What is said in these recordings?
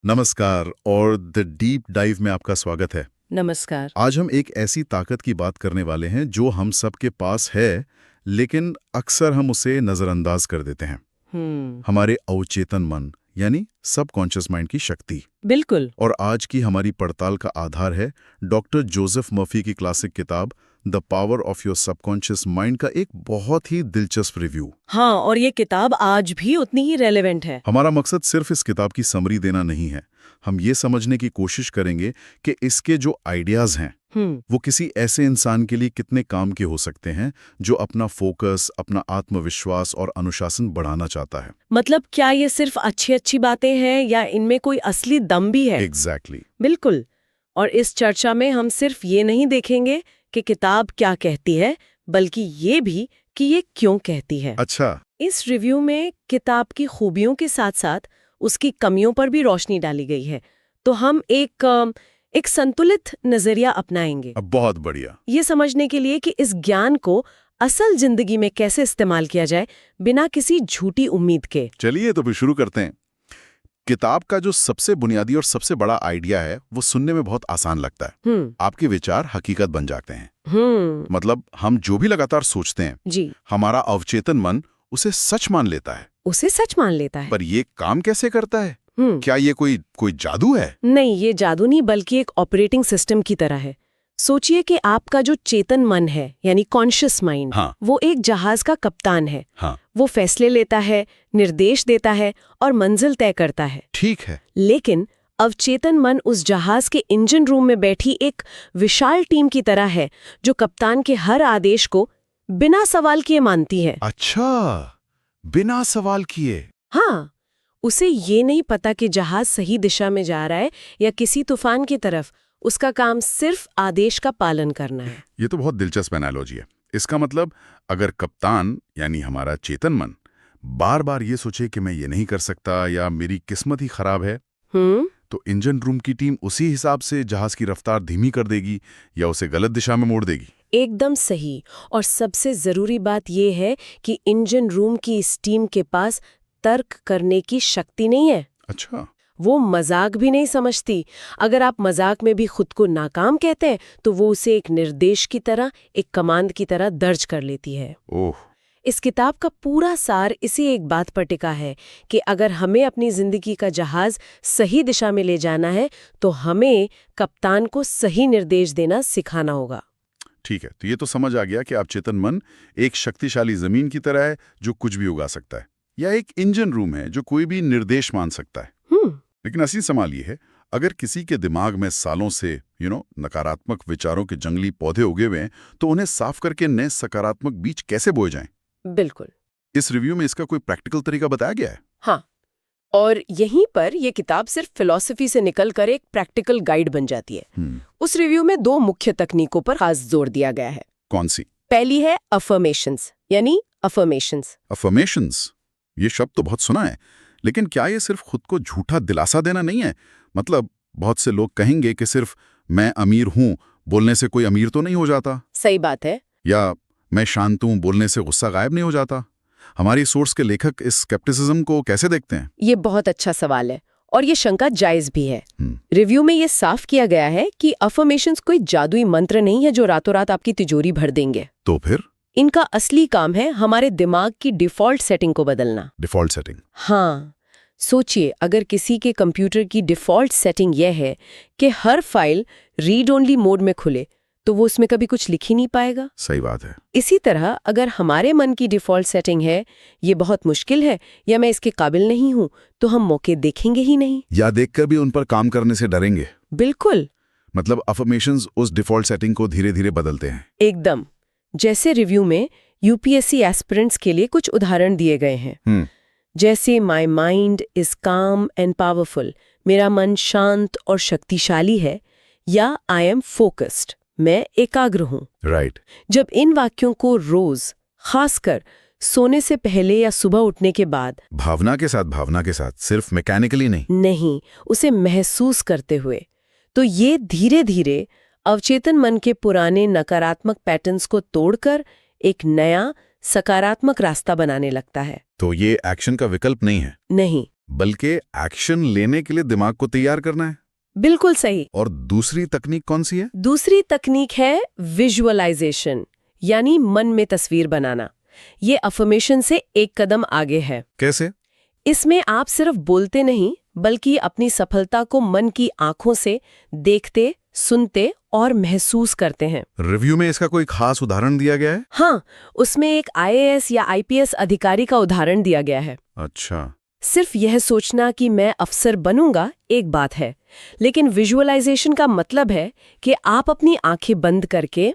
नमस्कार और the deep dive में आपका स्वागत है। नमस्कार। आज हम एक ऐसी ताकत की बात करने वाले हैं जो हम सबके पास है, लेकिन अक्सर हम उसे नजरअंदाज कर देते हैं। हमारे अवचेतन मन यानी सबकॉन्शियस माइंड की शक्ति। बिल्कुल। और आज की हमारी पड़ताल का आधार है डॉक्टर जोसेफ मर्फी की क्लासिक किताब the power of your subconscious mind का एक बहुत ही दिलचस्प रिव्यू। हाँ, और ये किताब आज भी उतनी ही रेलेवेंट है। हमारा मकसद सिर्फ इस किताब की समरी देना नहीं है, हम ये समझने की कोशिश करेंगे कि इसके जो आइडियाज हैं वो किसी ऐसे इंसान के लिए कितने काम के हो सकते हैं जो अपना फोकस, अपना आत्मविश्वास और अनुशासन बढ़ाना चाहता है। मतलब क्या ये सिर्फ अच्छी अच्छी बातें हैं या इनमें कोई असली दम भी है? एग्जैक्टली। बिल्कुल। और इस चर्चा में हम सिर्फ ये नहीं देखेंगे कि किताब क्या कहती है, बल्कि ये भी कि ये क्यों कहती है। अच्छा। इस रिव्यू में किताब की खूबियों के साथ साथ उसकी कमियों पर भी रोशनी डाली गई है, तो हम एक संतुलित नजरिया अपनाएंगे। अब बहुत बढ़िया। ये समझने के लिए कि इस ज्ञान को असल जिंदगी में कैसे इस्तेमाल किया जाए बिना किसी झूठी उम्मीद के। चलिए तो फिर शुरू करते हैं। किताब का जो सबसे बुनियादी और सबसे बड़ा आइडिया है वो सुनने में बहुत आसान लगता है। आपके विचार हकीकत बन जाते हैं। मतलब हम जो भी लगातार सोचते हैं जी, हमारा अवचेतन मन उसे सच मान लेता है। उसे सच मान लेता है। पर ये काम कैसे करता है? क्या ये कोई जादू है? नहीं, ये जादू नहीं, बल्कि एक ऑपरेटिंग सिस्टम की तरह है। सोचिए कि आपका जो चेतन मन है यानी कॉन्शियस माइंड, हाँ। वो एक जहाज का कप्तान है। हाँ। वो फैसले लेता है, निर्देश देता है और मंजिल तय करता है। ठीक है। लेकिन अवचेतन मन उस जहाज के इंजन रूम में बैठी एक विशाल टीम की तरह है जो कप्तान के हर आदेश को बिना सवाल किए मानती है। अच्छा, बिना सवाल किए। हाँ, उसे ये नहीं पता कि जहाज सही दिशा में जा रहा है या किसी तूफान की तरफ। उसका काम सिर्फ आदेश का पालन करना है। ये तो बहुत दिलचस्प एनालॉजी है। इसका मतलब अगर कप्तान यानी हमारा चेतन मन बार बार ये सोचे कि मैं ये नहीं कर सकता या मेरी किस्मत ही खराब है, तो इंजन रूम की टीम उसी हिसाब से जहाज की रफ्तार धीमी कर देगी या उसे गलत दिशा में मोड़ देगी। एकदम सही। और सबसे जरूरी बात यह है कि इंजन रूम की इस टीम के पास तर्क करने की शक्ति नहीं है। अच्छा। वो मजाक भी नहीं समझती। अगर आप मजाक में भी खुद को नाकाम कहते हैं तो वो उसे एक निर्देश की तरह, एक कमांड की तरह दर्ज कर लेती है। ओह। इस किताब का पूरा सार इसी एक बात पर टिका है कि अगर हमें अपनी जिंदगी का जहाज सही दिशा में ले जाना है तो हमें कप्तान को सही निर्देश देना सिखाना होगा। ठीक है, तो ये तो समझ आ गया कि अवचेतन मन एक शक्तिशाली जमीन की तरह है जो कुछ भी उगा सकता है, या एक इंजन रूम है जो कोई भी निर्देश मान सकता है। लेकिन असली सवाल ये है, अगर किसी के दिमाग में सालों से नकारात्मक विचारों के जंगली पौधे उगे हुए हैं, तो उन्हें साफ करके नए सकारात्मक बीज कैसे बोए जाएं? बिल्कुल। इस रिव्यू में इसका कोई प्रैक्टिकल तरीका बताया गया है? हाँ, और यहीं पर यह किताब सिर्फ फिलॉसफी से निकलकर एक प्रैक्टिकल गाइड बन जाती है। उस रिव्यू में 2 मुख्य तकनीकों पर खास जोर दिया गया है। कौन सी? पहली है अफर्मेशंस, यानी अफर्मेशंस। अफर्मेशंस, ये शब्द तो बहुत सुना है, लेकिन क्या ये सिर्फ खुद को झूठा दिलासा देना नहीं है? मतलब बहुत से लोग कहेंगे कि सिर्फ मैं अमीर हूं बोलने से कोई अमीर तो नहीं हो जाता। सही बात है। या मैं शांत हूं बोलने से गुस्सा गायब नहीं हो जाता। हमारी सोर्स के लेखक इस स्केप्टिसिज्म को कैसे देखते हैं? ये बहुत अच्छा सवाल है और ये शंका जायज भी है। रिव्यू में ये साफ किया गया है कि अफर्मेशंस कोई जादुई मंत्र नहीं है जो रातों रात आपकी तिजोरी भर देंगे। तो फिर इनका असली काम है हमारे दिमाग की डिफॉल्ट सेटिंग को बदलना। Default setting? हाँ, सोचिए अगर किसी के कंप्यूटर की डिफॉल्ट सेटिंग यह है कि हर फाइल रीड ओनली मोड में खुले, तो वो उसमें कभी कुछ लिख ही नहीं पाएगा। सही बात है। इसी तरह अगर हमारे मन की डिफॉल्ट सेटिंग है ये बहुत मुश्किल है या मैं इसके काबिल नहीं हूं, तो हम मौके देखेंगे ही नहीं, या देखकर भी उन पर काम करने से डरेंगे। बिल्कुल। मतलब अफर्मेशंस उस डिफॉल्ट सेटिंग को धीरे धीरे बदलते हैं। एकदम। जैसे रिव्यू में यूपीएससी एस्पिरेंट्स के लिए कुछ उदाहरण दिए गए हैं। जैसे माई माइंड इज काम एंड पावरफुल, मेरा मन शांत और शक्तिशाली है, या आई एम फोकस्ड, मैं एकाग्र हूं। राइट। जब इन वाक्यों को रोज, खासकर सोने से पहले या सुबह उठने के बाद, भावना के साथ, सिर्फ मैकेनिकली नहीं, उसे महसूस करते हुए, तो ये धीरे धीरे अवचेतन मन के पुराने नकारात्मक पैटर्न्स को तोड़कर एक नया सकारात्मक रास्ता बनाने लगता है। तो ये एक्शन का विकल्प नहीं है? नहीं, बल्कि एक्शन लेने के लिए दिमाग को तैयार करना है। बिल्कुल सही। और दूसरी तकनीक कौन सी है? दूसरी तकनीक है विजुअलाइजेशन, यानी मन में तस्वीर बनाना। ये अफर्मेशन से एक कदम आगे है। कैसे? इसमें आप सिर्फ बोलते नहीं, बल्कि अपनी सफलता को मन की आंखों से देखते, सुनते और महसूस करते हैं। रिव्यू में इसका कोई खास उदाहरण दिया गया है? हाँ, उसमें एक IAS या IPS अधिकारी का उदाहरण दिया गया है। अच्छा। सिर्फ यह सोचना कि मैं अफसर बनूंगा एक बात है, लेकिन विजुअलाइजेशन का मतलब है कि आप अपनी आंखें बंद करके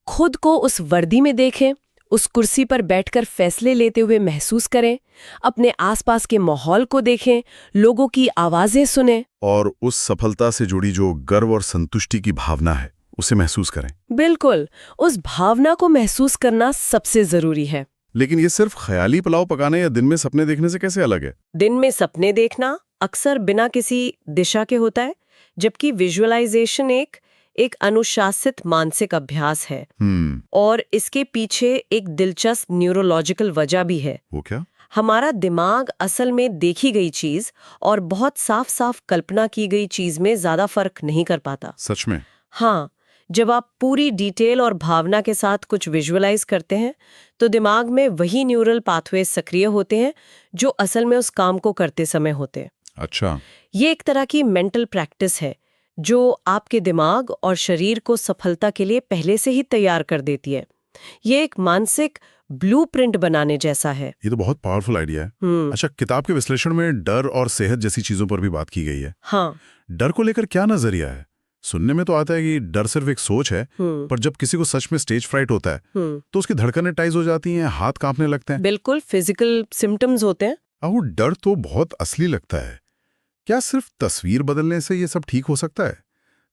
खुद को उस वर्दी में देखें, उस कुर्सी पर बैठकर फैसले लेते हुए महसूस करें, अपने आसपास के माहौल को देखें, लोगों की आवाजें सुनें और उस सफलता से जुड़ी जो गर्व और संतुष्टि की भावना है उसे महसूस करें। बिल्कुल, उस भावना को महसूस करना सबसे जरूरी है। लेकिन ये सिर्फ ख्याली पुलाव पकाने या दिन में सपने देखने से कैसे अलग है? दिन में सपने देखना अक्सर बिना किसी दिशा के होता है, जबकि विजुअलाइजेशन एक अनुशासित मानसिक अभ्यास है। और इसके पीछे एक दिलचस्प न्यूरोलॉजिकल वजह भी है। वो क्या? हमारा दिमाग असल में देखी गई चीज और बहुत साफ साफ कल्पना की गई चीज में ज्यादा फर्क नहीं कर पाता। सच में? हाँ, जब आप पूरी डिटेल और भावना के साथ कुछ विजुअलाइज करते हैं तो दिमाग में वही न्यूरल पाथवे सक्रिय होते हैं जो असल में उस काम को करते समय होते हैं। अच्छा। ये एक तरह की मेंटल प्रैक्टिस है जो आपके दिमाग और शरीर को सफलता के लिए पहले से ही तैयार कर देती है। ये एक मानसिक ब्लूप्रिंट बनाने जैसा है। ये तो बहुत पावरफुल आइडिया है। अच्छा, किताब के विश्लेषण में डर और सेहत जैसी चीजों पर भी बात की गई है। हाँ। डर को लेकर क्या नजरिया है? सुनने में तो आता है कि डर सिर्फ एक सोच है, पर जब किसी को सच में स्टेज फ्राइट होता है तो उसकी धड़कनें टाइज हो जाती हैं, हाथ कांपने लगते हैं। बिल्कुल, फिजिकल सिम्टम्स होते हैं। और डर तो बहुत असली लगता है। क्या सिर्फ तस्वीर बदलने से ये सब ठीक हो सकता है?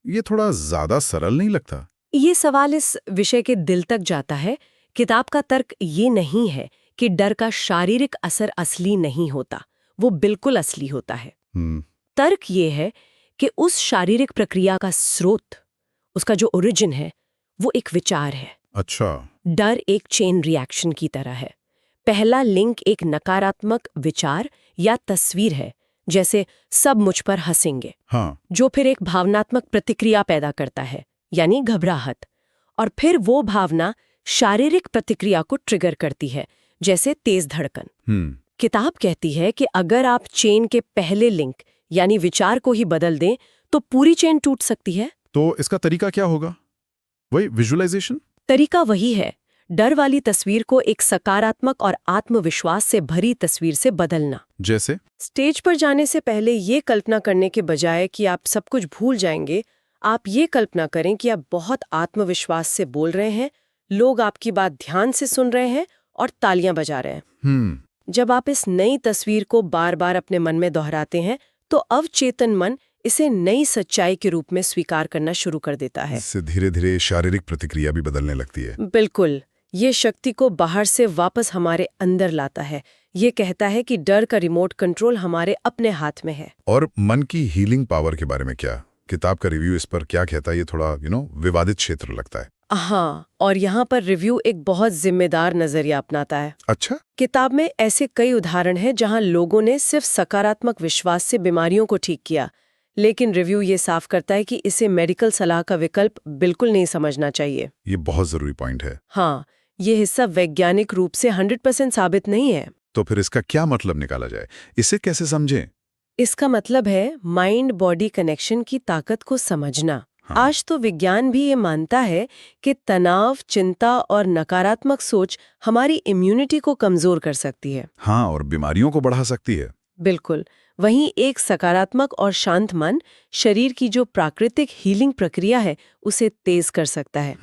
ये थोड़ा ज्यादा सरल नहीं लगता? ये सवाल इस विषय के दिल तक जाता है। किताब का तर्क ये नहीं है कि डर का शारीरिक असर असली नहीं होता, वो बिल्कुल असली होता है। तर्क ये है कि उस शारीरिक प्रक्रिया का स्रोत, उसका जो ओरिजिन है, वो एक विचार है। अच्छा। डर एक चेन रिएक्शन की तरह है। पहला लिंक एक नकारात्मक विचार या तस्वीर है, जैसे सब मुझ पर हंसेंगे, हाँ। जो फिर एक भावनात्मक प्रतिक्रिया पैदा करता है, यानी घबराहट। और फिर वो भावना शारीरिक प्रतिक्रिया को ट्रिगर करती है, जैसे तेज धड़कन। किताब कहती है कि अगर आप चेन के पहले लिंक यानी विचार को ही बदल दें तो पूरी चेन टूट सकती है। तो इसका तरीका क्या होगा? वही विजुअलाइजेशन? तरीका वही है, डर वाली तस्वीर को एक सकारात्मक और आत्मविश्वास से भरी तस्वीर से बदलना। जैसे? स्टेज पर जाने से पहले ये कल्पना करने के बजाय कि आप सब कुछ भूल जाएंगे, आप ये कल्पना करें कि आप बहुत आत्मविश्वास से बोल रहे हैं, लोग आपकी बात ध्यान से सुन रहे हैं और तालियां बजा रहे हैं। जब आप इस नई तस्वीर को बार बार अपने मन में दोहराते हैं तो अवचेतन मन इसे नई सच्चाई के रूप में स्वीकार करना शुरू कर देता है। इससे धीरे धीरे शारीरिक प्रतिक्रिया भी बदलने लगती है। बिल्कुल, ये शक्ति को बाहर से वापस हमारे अंदर लाता है। ये कहता है कि डर का रिमोट कंट्रोल हमारे अपने हाथ में है। और मन की हीलिंग पावर के बारे में क्या? किताब का रिव्यू इस पर क्या कहता है? ये थोड़ा विवादित क्षेत्र लगता है। हाँ, और यहाँ पर रिव्यू एक बहुत जिम्मेदार नजरिया अपनाता है। अच्छा। किताब में ऐसे कई उदाहरण हैं जहाँ लोगों ने सिर्फ सकारात्मक विश्वास से बीमारियों को ठीक किया, लेकिन रिव्यू ये साफ करता है कि इसे मेडिकल सलाह का विकल्प बिल्कुल नहीं समझना चाहिए। ये बहुत जरूरी पॉइंट है। हाँ, ये हिस्सा वैज्ञानिक रूप से 100% साबित नहीं है। तो फिर इसका क्या मतलब निकाला जाए? इसे कैसे समझें? इसका मतलब है माइंड बॉडी कनेक्शन की ताकत को समझना। हाँ। आज तो विज्ञान भी ये मानता है कि तनाव, चिंता और नकारात्मक सोच हमारी इम्यूनिटी को कमजोर कर सकती है। हाँ, और बीमारियों को बढ़ा सकती है। बिल्कुल। वहीं एक सकारात्मक और शांत मन शरीर की जो प्राकृतिक हीलिंग प्रक्रिया है उसे तेज कर सकता है।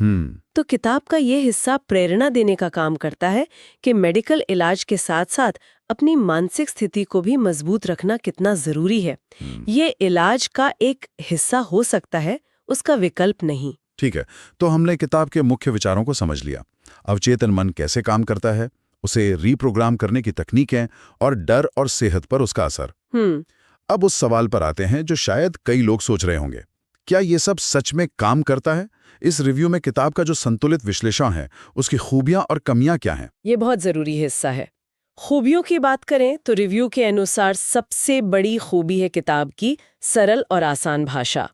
तो किताब का ये हिस्सा प्रेरणा देने का काम करता है कि मेडिकल इलाज के साथ साथ अपनी मानसिक स्थिति को भी मजबूत रखना कितना जरूरी है। ये इलाज का एक हिस्सा हो सकता है, उसका विकल्प नहीं। ठीक है, तो हमने किताब के मुख्य विचारों को समझ लिया। अवचेतन मन कैसे काम करता है, उसे रीप्रोग्राम करने की तकनीकें और डर और सेहत पर उसका असर। अब उस सवाल पर आते हैं जो शायद कई लोग सोच रहे होंगे, क्या ये सब सच में काम करता है? इस रिव्यू में किताब का जो संतुलित विश्लेषण है उसकी खूबियां और कमियां क्या हैं? ये बहुत जरूरी हिस्सा है। खूबियों की बात करें तो रिव्यू के अनुसार सबसे बड़ी खूबी है किताब की सरल और आसान भाषा।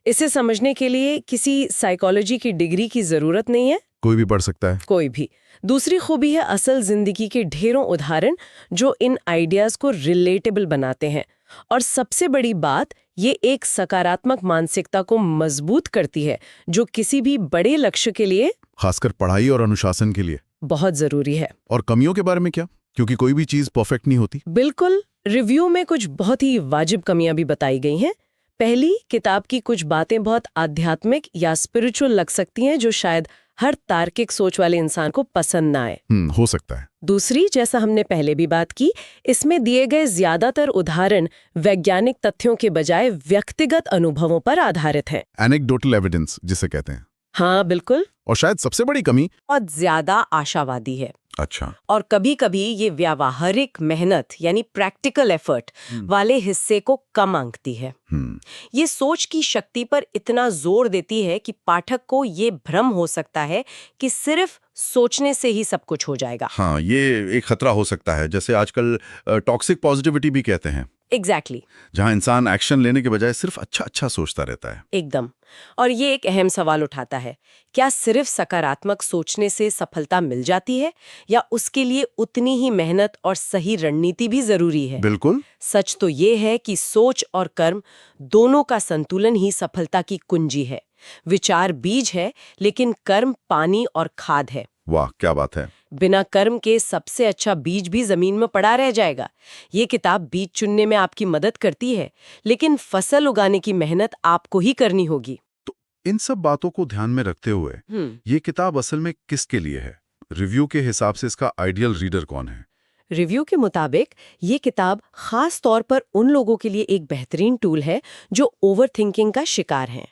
इसे समझने के लिए किसी साइकोलॉजी की डिग्री की जरूरत नहीं है, कोई भी पढ़ सकता है। कोई भी। दूसरी खूबी है असल जिंदगी के ढेरों उदाहरण जो इन आइडियाज को रिलेटेबल बनाते हैं। और सबसे बड़ी बात, ये एक सकारात्मक मानसिकता को मजबूत करती है जो किसी भी बड़े लक्ष्य के लिए, खासकर पढ़ाई और अनुशासन के लिए, बहुत जरूरी है। और कमियों के बारे में क्या? क्योंकि कोई भी चीज परफेक्ट नहीं होती। बिल्कुल, रिव्यू में कुछ बहुत ही वाजिब कमियां भी बताई गई हैं। पहली, किताब की कुछ बातें बहुत आध्यात्मिक या स्पिरिचुअल लग सकती हैं जो शायद हर तार्किक सोच वाले इंसान को पसंद ना आए। हो सकता है। दूसरी, जैसा हमने पहले भी बात की, इसमें दिए गए ज्यादातर उदाहरण वैज्ञानिक तथ्यों के बजाय व्यक्तिगत अनुभवों पर आधारित हैं। एनेक्डोटल एविडेंस जिसे कहते हैं। हाँ बिल्कुल। और शायद सबसे बड़ी कमी, बहुत ज्यादा आशावादी है। अच्छा। और कभी-कभी ये व्यावहारिक मेहनत यानी प्रैक्टिकल एफर्ट वाले हिस्से को कम आंकती है। ये सोच की शक्ति पर इतना जोर देती है कि पाठक को ये भ्रम हो सकता है कि सिर्फ सोचने से ही सब कुछ हो जाएगा। हाँ, ये एक खतरा हो सकता है, जैसे आजकल टॉक्सिक पॉजिटिविटी भी कहते हैं। एग्जैक्टली। जहां इंसान एक्शन लेने के बजाय सिर्फ अच्छा सोचता रहता है। एकदम। और ये एक अहम सवाल उठाता है, क्या सिर्फ सकारात्मक सोचने से सफलता मिल जाती है या उसके लिए उतनी ही मेहनत और सही रणनीति भी जरूरी है? बिल्कुल। सच तो ये है कि सोच और कर्म दोनों का संतुलन ही सफलता की कुंजी है। विचार बीज है, लेकिन कर्म पानी और खाद है। वाह, क्या बात है। बिना कर्म के सबसे अच्छा बीज भी जमीन में पड़ा रह जाएगा। ये किताब बीज चुनने में आपकी मदद करती है, लेकिन फसल उगाने की मेहनत आपको ही करनी होगी। तो इन सब बातों को ध्यान में रखते हुए ये किताब असल में किसके लिए है? रिव्यू के हिसाब से इसका आइडियल रीडर कौन है? रिव्यू के मुताबिक ये किताब खास तौर पर उन लोगों के लिए एक बेहतरीन टूल है जो ओवरथिंकिंग का शिकार हैं,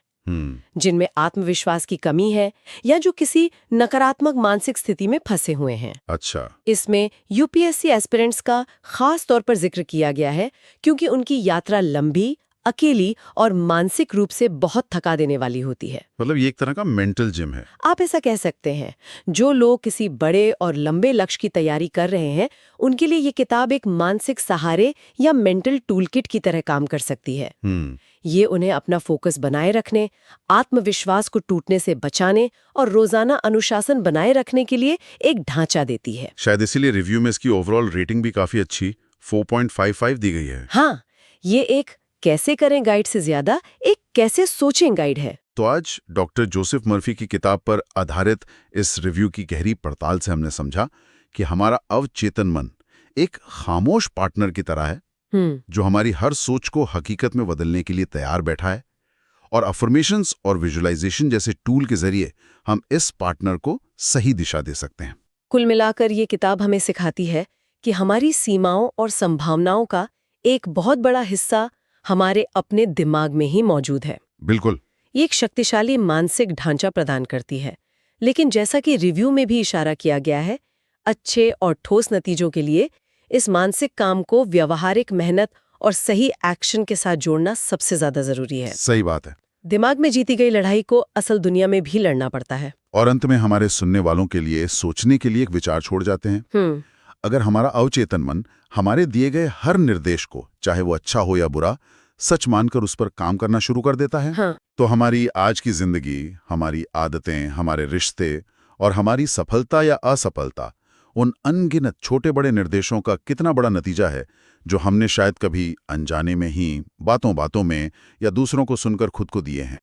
जिनमें आत्मविश्वास की कमी है या जो किसी नकारात्मक मानसिक स्थिति में फंसे हुए हैं। अच्छा। इसमें यूपीएससी एस्पिरेंट्स का खास तौर पर जिक्र किया गया है क्योंकि उनकी यात्रा लंबी, अकेली और मानसिक रूप से बहुत थका देने वाली होती है। मतलब ये एक तरह का मेंटल जिम है। आप ऐसा कह सकते हैं। जो लोग किसी बड़े और लंबे लक्ष्य की तैयारी कर रहे हैं, उनके लिए ये किताब एक मानसिक सहारे या मेंटल टूलकिट की तरह काम कर सकती है। ये उन्हें अपना फोकस बनाए रखने, आत्मविश्वास को टूटने से बचाने और रोजाना अनुशासन बनाए रखने के लिए एक ढांचा देती है। शायद इसीलिए रिव्यू में इसकी ओवरऑल रेटिंग भी काफी अच्छी 4.55 दी गई है। हाँ, ये एक कैसे करें गाइड से ज्यादा एक कैसे सोचें गाइड है। तो आज डॉक्टर जोसेफ मर्फी की किताब पर आधारित इस रिव्यू की गहरी पड़ताल से हमने समझा कि हमारा अवचेतन मन एक खामोश पार्टनर की तरह है जो हमारी हर सोच को हकीकत में बदलने के लिए तैयार बैठा है, और अफर्मेशंस और विजुअलाइजेशन जैसे टूल के जरिए हम इस पार्टनर को सही दिशा दे सकते हैं। कुल मिलाकर ये किताब हमें सिखाती है कि हमारी सीमाओं और संभावनाओं का एक बहुत बड़ा हिस्सा हमारे अपने दिमाग में ही मौजूद है। बिल्कुल। ये एक शक्तिशाली मानसिक ढांचा प्रदान करती है, लेकिन जैसा कि रिव्यू में भी इशारा किया गया है, अच्छे और ठोस नतीजों के लिए इस मानसिक काम को व्यवहारिक मेहनत और सही एक्शन के साथ जोड़ना सबसे ज्यादा जरूरी है। सही बात है। दिमाग में जीती गई लड़ाई को असल दुनिया में भी लड़ना पड़ता है। और अंत में हमारे सुनने वालों के लिए सोचने के लिए एक विचार छोड़ जाते हैं। अगर हमारा अवचेतन मन हमारे दिए गए हर निर्देश को, चाहे वो अच्छा हो या बुरा, सच मानकर उस पर काम करना शुरू कर देता है, तो हमारी आज की जिंदगी, हमारी आदतें, हमारे रिश्ते और हमारी सफलता या असफलता उन अनगिनत छोटे बड़े निर्देशों का कितना बड़ा नतीजा है जो हमने शायद कभी अनजाने में ही बातों बातों में या दूसरों को सुनकर खुद को दिए हैं।